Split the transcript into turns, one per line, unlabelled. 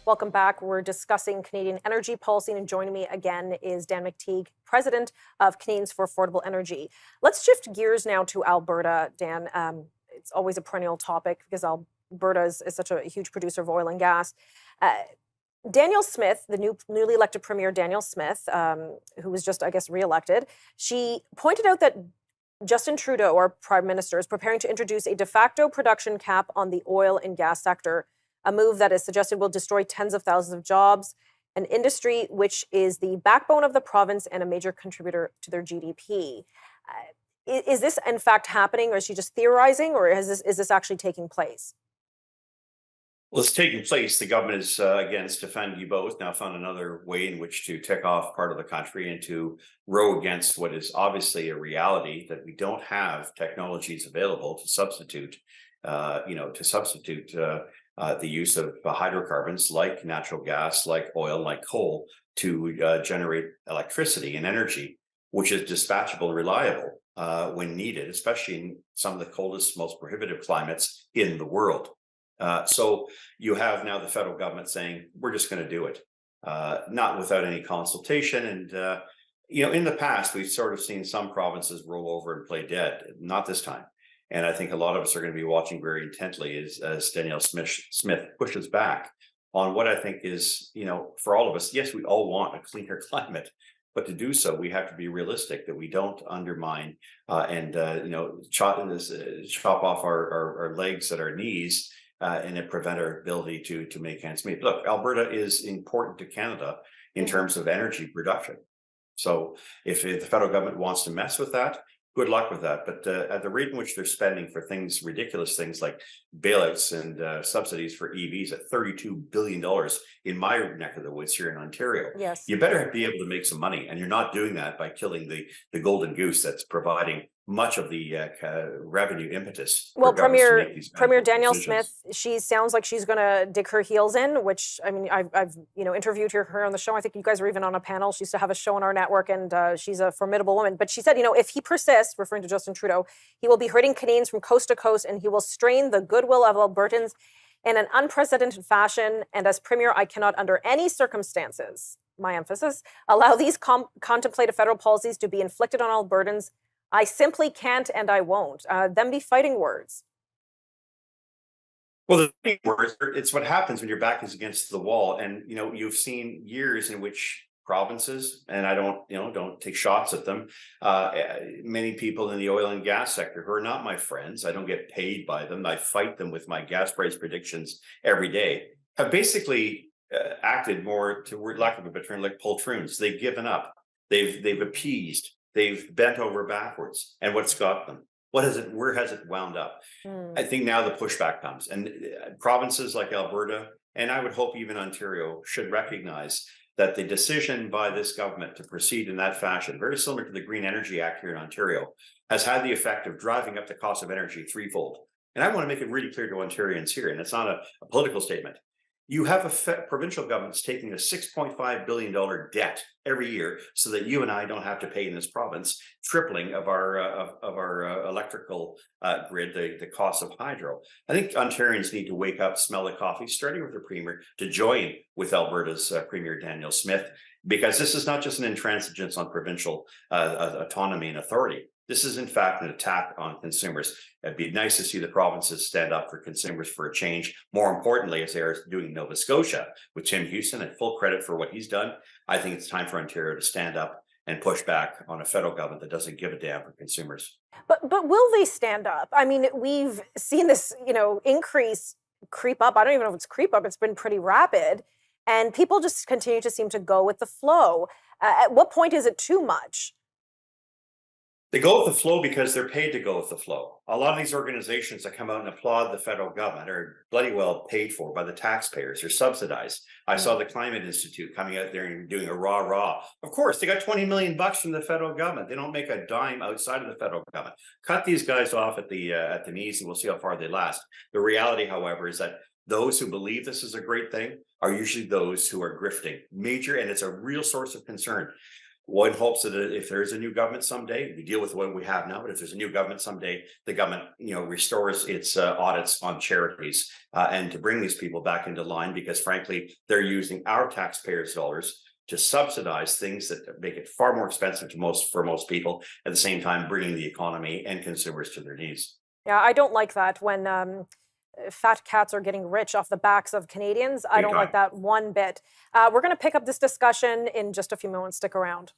Welcome back. We're discussing Canadian energy policy, and joining me again is Dan McTeague, president of Canadians for Affordable Energy. Let's shift gears now to Alberta, Dan. It's always a perennial topic because Alberta is such a huge producer of oil and gas. Danielle Smith, the newly elected Premier Danielle Smith, who was just, I guess, re-elected, she pointed out that Justin Trudeau, our Prime Minister, is preparing to introduce a de facto production cap on the oil and gas sector, a move that is suggested will destroy tens of thousands of jobs, an industry which is the backbone of the province and a major contributor to their GDP. Is this in fact happening, or is she just theorizing, or is this actually taking place?
Well, it's taking place. The government is, again, defend you both, now found another way in which to tick off part of the country and to row against what is obviously a reality that we don't have technologies available to substitute, the use of hydrocarbons like natural gas, like oil, like coal to generate electricity and energy, which is dispatchable and reliable when needed, especially in some of the coldest, most prohibitive climates in the world. So you have now the federal government saying, we're just going to do it, not without any consultation. And, in the past, we've sort of seen some provinces roll over and play dead, not this time. And I think a lot of us are going to be watching very intently as Danielle Smith pushes back on what I think is, for all of us, yes, we all want a cleaner climate, but to do so, we have to be realistic that we don't undermine and chop off our legs at our knees and it prevent our ability to make ends meet. Look, Alberta is important to Canada in terms of energy production. So if the federal government wants to mess with that, good luck with that. But at the rate in which they're spending for ridiculous things like bailouts and subsidies for EVs at $32 billion in my neck of the woods here in Ontario,
Yes.
you better be able to make some money. And you're not doing that by killing the golden goose that's providing much of the revenue impetus.
Well, Premier Danielle Smith, she sounds like she's going to dig her heels in, which, I mean, I've interviewed her on the show. I think you guys are even on a panel. She used to have a show on our network, and she's a formidable woman. But she said, if he persists, referring to Justin Trudeau, he will be hurting Canadians from coast to coast, and he will strain the goodwill of Albertans in an unprecedented fashion. And as Premier, I cannot, under any circumstances, my emphasis, allow these contemplated federal policies to be inflicted on Albertans. I simply can't, and I won't. Them be fighting words.
Well, the fighting words, it's what happens when your back is against the wall. And, you've seen years in which provinces, and I don't take shots at them, many people in the oil and gas sector who are not my friends, I don't get paid by them, I fight them with my gas price predictions every day, have basically acted more, to lack of a better term, like poltroons. They've given up. They've appeased. They've bent over backwards. And what's got them? Where has it wound up? I think now the pushback comes. And provinces like Alberta, and I would hope even Ontario, should recognize that the decision by this government to proceed in that fashion, very similar to the Green Energy Act here in Ontario, has had the effect of driving up the cost of energy threefold. And I want to make it really clear to Ontarians here, and it's not a political statement. You have provincial governments taking a $6.5 billion debt every year so that you and I don't have to pay in this province, tripling of our electrical grid, the cost of hydro. I think Ontarians need to wake up, smell the coffee, starting with the Premier, to join with Alberta's Premier Danielle Smith, because this is not just an intransigence on provincial autonomy and authority. This is, in fact, an attack on consumers. It'd be nice to see the provinces stand up for consumers for a change. More importantly, as they are doing in Nova Scotia with Tim Houston, and full credit for what he's done, I think it's time for Ontario to stand up and push back on a federal government that doesn't give a damn for consumers.
But will they stand up? I mean, we've seen this, increase creep up. I don't even know if it's creep up. It's been pretty rapid. And people just continue to seem to go with the flow. At what point is it too much?
They go with the flow because they're paid to go with the flow. A lot of these organizations that come out and applaud the federal government are bloody well paid for by the taxpayers. They're subsidized. I saw the Climate Institute coming out there and doing a rah-rah. Of course, they got $20 million from the federal government. They don't make a dime outside of the federal government. Cut these guys off at the knees and we'll see how far they last. The reality, however, is that those who believe this is a great thing are usually those who are grifting major, and it's a real source of concern. one hopes that if there is a new government someday, we deal with what we have now. But if there's a new government someday, the government, restores its audits on charities and to bring these people back into line, because frankly, they're using our taxpayers' dollars to subsidize things that make it far more expensive for most people, at the same time bringing the economy and consumers to their knees.
Yeah, I don't like that when fat cats are getting rich off the backs of Canadians. I
Big
don't like
time.
that one bit. We're going to pick up this discussion in just a few moments. Stick around.